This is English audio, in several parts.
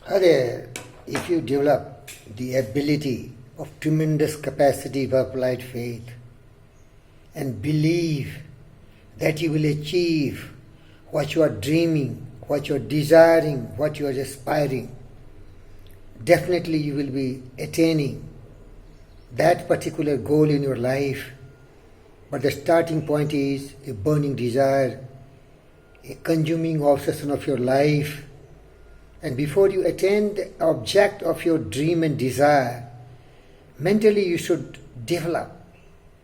Hare, if you develop the ability of tremendous capacity of applied faith and believe that you will achieve what you are dreaming, what you are desiring, what you are aspiring, definitely you will be attaining that particular goal in your life. But the starting point is a burning desire, a consuming obsession of your life. And before you attain the object of your dream and desire, mentally you should develop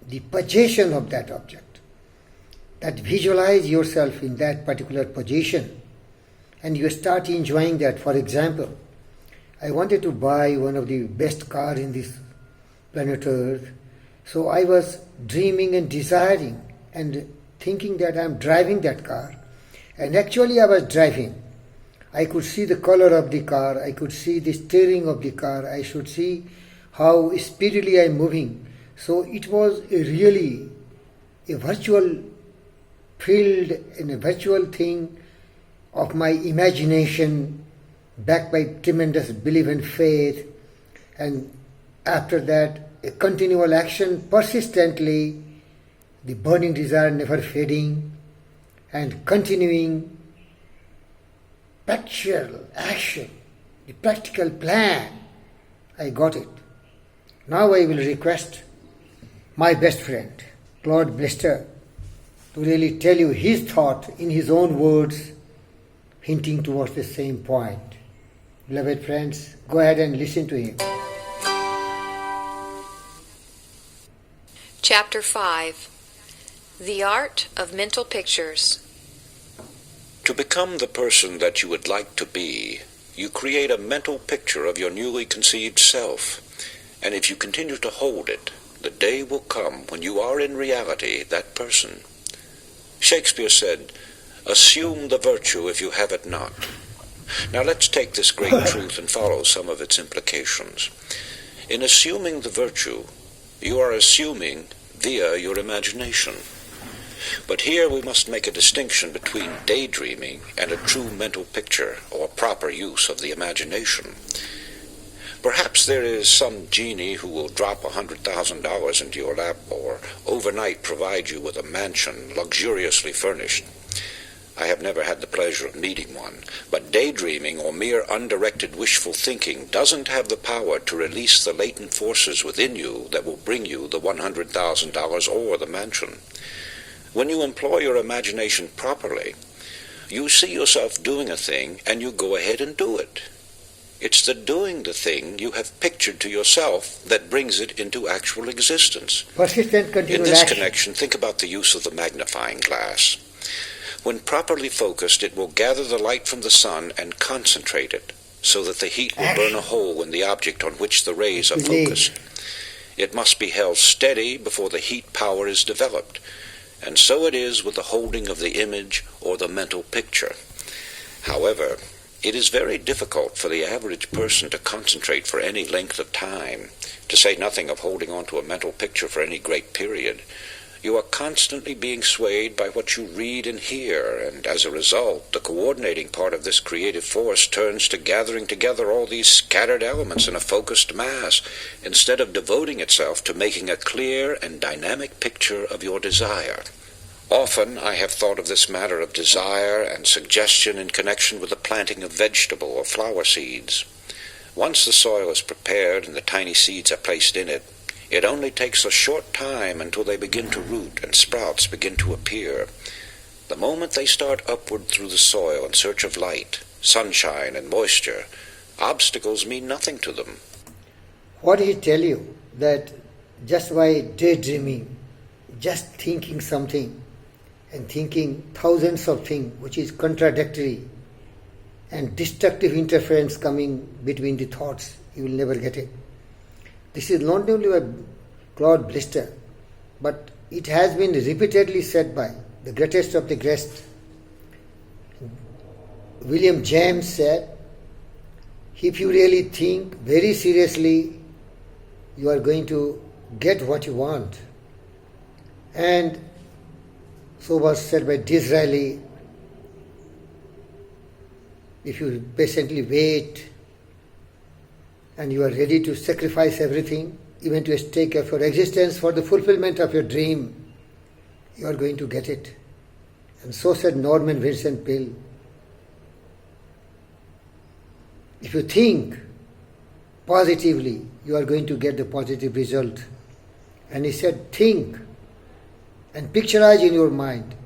the possession of that object. That visualize yourself in that particular position and you start enjoying that. For example, I wanted to buy one of the best car in this planet Earth. So I was dreaming and desiring and thinking that I'm driving that car. And actually I was driving. I could see the color of the car, I could see the steering of the car, I should see how speedily I'm moving. So it was really a virtual field and a virtual thing of my imagination backed by tremendous belief and faith. And after that, a continual action persistently, the burning desire never fading, and continuing practical action, the practical plan. I got it. Now I will request my best friend, Claude Blister, to really tell you his thought in his own words, hinting towards the same point. Beloved friends, go ahead and listen to him. Chapter 5. The Art of Mental Pictures. To become the person that you would like to be, you create a mental picture of your newly conceived self, and if you continue to hold it, the day will come when you are in reality that person. Shakespeare said, "Assume the virtue if you have it not." Now let's take this great truth and follow some of its implications. In assuming the virtue, you are assuming via your imagination. But here we must make a distinction between daydreaming and a true mental picture or proper use of the imagination. Perhaps there is some genie who will drop $100,000 into your lap or overnight provide you with a mansion luxuriously furnished. I have never had the pleasure of meeting one, but daydreaming or mere undirected wishful thinking doesn't have the power to release the latent forces within you that will bring you the $100,000 or the mansion. When you employ your imagination properly, you see yourself doing a thing and you go ahead and do it. It's the doing the thing you have pictured to yourself that brings it into actual existence. Persistent continual In this action. connection, think about the use of the magnifying glass. When properly focused, it will gather the light from the sun and concentrate it so that the heat will burn a hole in the object on which the rays are focused. It must be held steady before the heat power is developed. And so it is with the holding of the image or the mental picture. However, it is very difficult for the average person to concentrate for any length of time, to say nothing of holding on to a mental picture for any great period. You are constantly being swayed by what you read and hear, and as a result, the coordinating part of this creative force turns to gathering together all these scattered elements in a focused mass, instead of devoting itself to making a clear and dynamic picture of your desire. Often I have thought of this matter of desire and suggestion in connection with the planting of vegetable or flower seeds. Once the soil is prepared and the tiny seeds are placed in it, it only takes a short time until they begin to root and sprouts begin to appear. The moment they start upward through the soil in search of light, sunshine, and moisture, obstacles mean nothing to them. What did he tell you? That just by daydreaming, just thinking something and thinking thousands of things which is contradictory and destructive interference coming between the thoughts, you will never get it. This is not only by Claude Blister, but it has been repeatedly said by the greatest of the great. William James said, if you really think very seriously, you are going to get what you want. And so was said by Disraeli, if you patiently wait and you are ready to sacrifice everything, even to a stake of your existence for the fulfillment of your dream, you are going to get it. And so said Norman Vincent Peale. If you think positively, you are going to get the positive result. And he said, think and picturize in your mind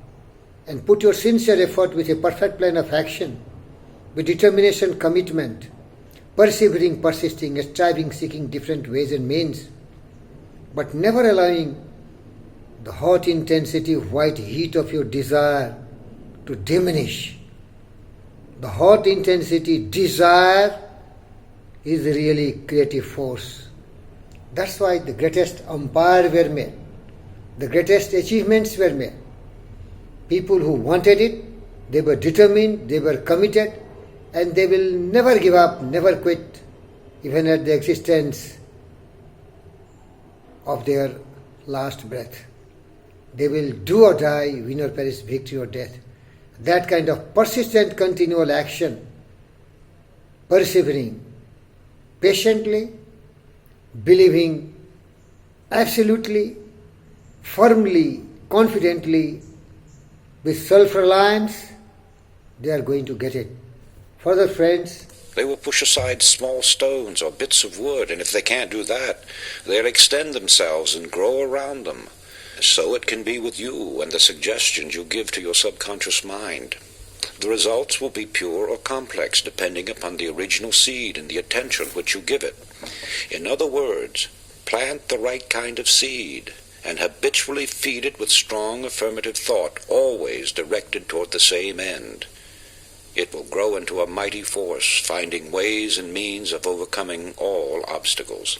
and put your sincere effort with a perfect plan of action, with determination, commitment, persevering, persisting, striving, seeking different ways and means, but never allowing the hot intensity, white heat of your desire to diminish. The hot intensity desire is really creative force. That's why the greatest empires were made, the greatest achievements were made. People who wanted it, they were determined, they were committed, and they will never give up, never quit, even at the existence of their last breath. They will do or die, win or perish, victory or death. That kind of persistent, continual action, persevering, patiently, believing absolutely, firmly, confidently, with self-reliance, they are going to get it. Further, friends, They will push aside small stones or bits of wood, and if they can't do that, they'll extend themselves and grow around them. So it can be with you and the suggestions you give to your subconscious mind. The results will be pure or complex, depending upon the original seed and the attention which you give it. In other words, plant the right kind of seed and habitually feed it with strong affirmative thought, always directed toward the same end. It will grow into a mighty force, finding ways and means of overcoming all obstacles.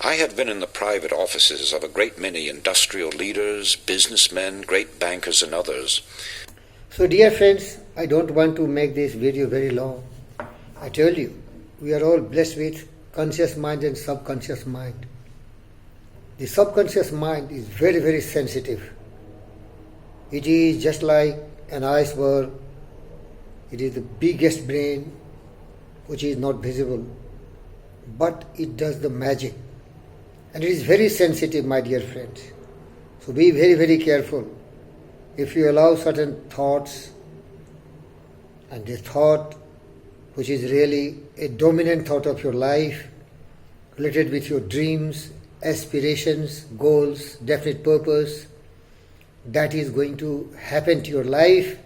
I have been in the private offices of a great many industrial leaders, businessmen, great bankers, and others. so dear friends, I don't want to make this video very long. I tell you, we are all blessed with conscious mind and subconscious mind. The subconscious mind is very, very sensitive. It is just like an iceberg. It is the biggest brain which is not visible, but it does the magic. And it is very sensitive, my dear friends. So be very, very careful. If you allow certain thoughts, and the thought which is really a dominant thought of your life, related with your dreams, aspirations, goals, definite purpose, that is going to happen to your life.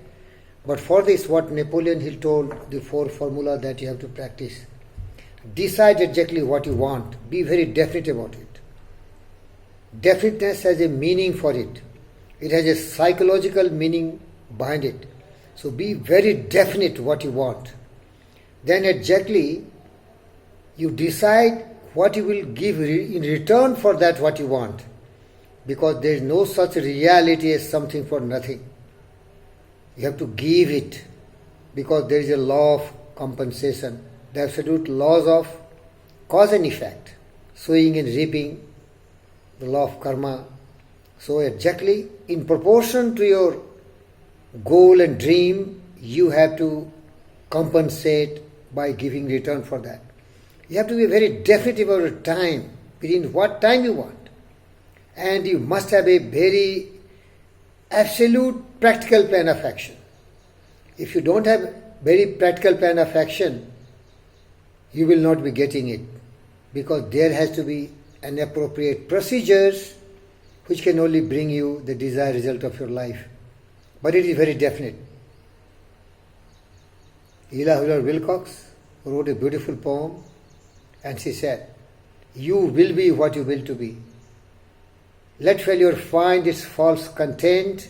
But for this, what Napoleon Hill told, the 4 formula that you have to practice. Decide exactly what you want. Be very definite about it. Definiteness has a meaning for it. It has a psychological meaning behind it. So be very definite what you want. Then exactly you decide what you will give in return for that what you want. Because there is no such reality as something for nothing. You have to give it, because there is a law of compensation, the absolute laws of cause and effect, sowing and reaping, the law of karma. So exactly in proportion to your goal and dream, you have to compensate by giving return for that. You have to be very definite about your time, within what time you want. And you must have a very absolute practical plan of action. If you don't have very practical plan of action, you will not be getting it, because there has to be an appropriate procedures which can only bring you the desired result of your life. But it is very definite. Ella Wheeler Wilcox wrote a beautiful poem, and she said, "You will be what you will to be. Let failure find its false content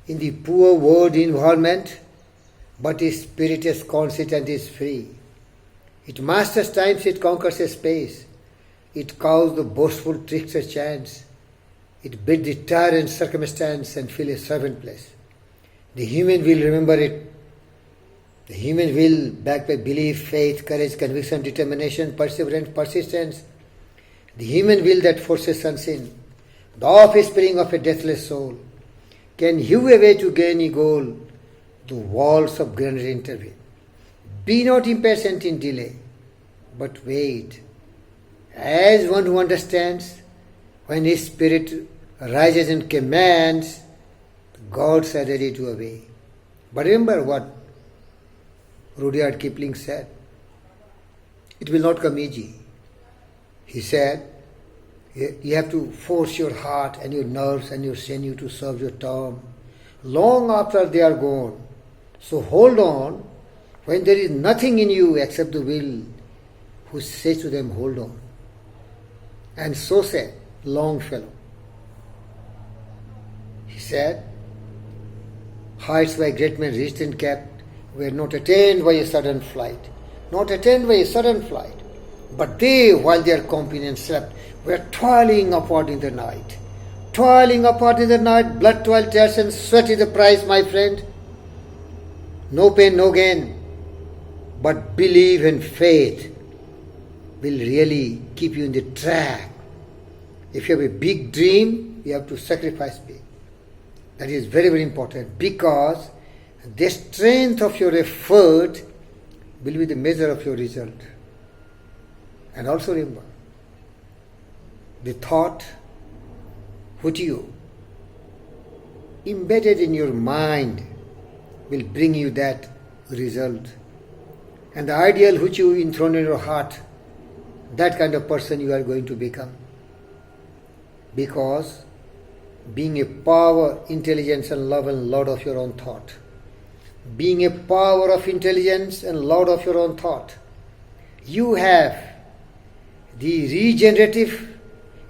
in the poor word environment, but its spirit is constant is free. It masters times, it conquers a space. It cows the boastful trickster chance. It bid the tyrant circumstance and fill a servant place. The human will remember it. The human will, backed by belief, faith, courage, conviction, determination, perseverance, persistence. The human will that forces unseen, the offspring of a deathless soul, can hew a way to gain a goal. The walls of grandeur intervene. Be not impatient in delay, but wait as one who understands, when his spirit rises and commands, the gods are ready to obey. But remember what Rudyard Kipling said. It will not come easy. He said, you have to force your heart and your nerves and your sinew to serve your term long after they are gone. So hold on when there is nothing in you except the will, who says to them, hold on. And so said Longfellow. He said, heights by great men reached and kept were not attained by a sudden flight. Not attained by a sudden flight. But they, while their companions slept, were toiling upward in the night. Toiling upward in the night, blood, toil, tears, and sweat is the price, my friend. No pain, no gain. But belief and faith will really keep you in the track. If you have a big dream, you have to sacrifice pain. That is very, very important, because the strength of your effort will be the measure of your result. And also remember, the thought which you embedded in your mind will bring you that result. And the ideal which you enthrone in your heart, that kind of person you are going to become. Because being a power, intelligence and love and lord of your own thought, being a power of intelligence and lord of your own thought, you have the regenerative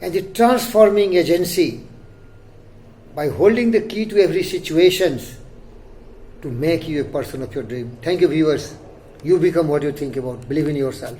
and the transforming agency by holding the key to every situation to make you a person of your dream. Thank you, viewers. You become what you think about. Believe in yourself.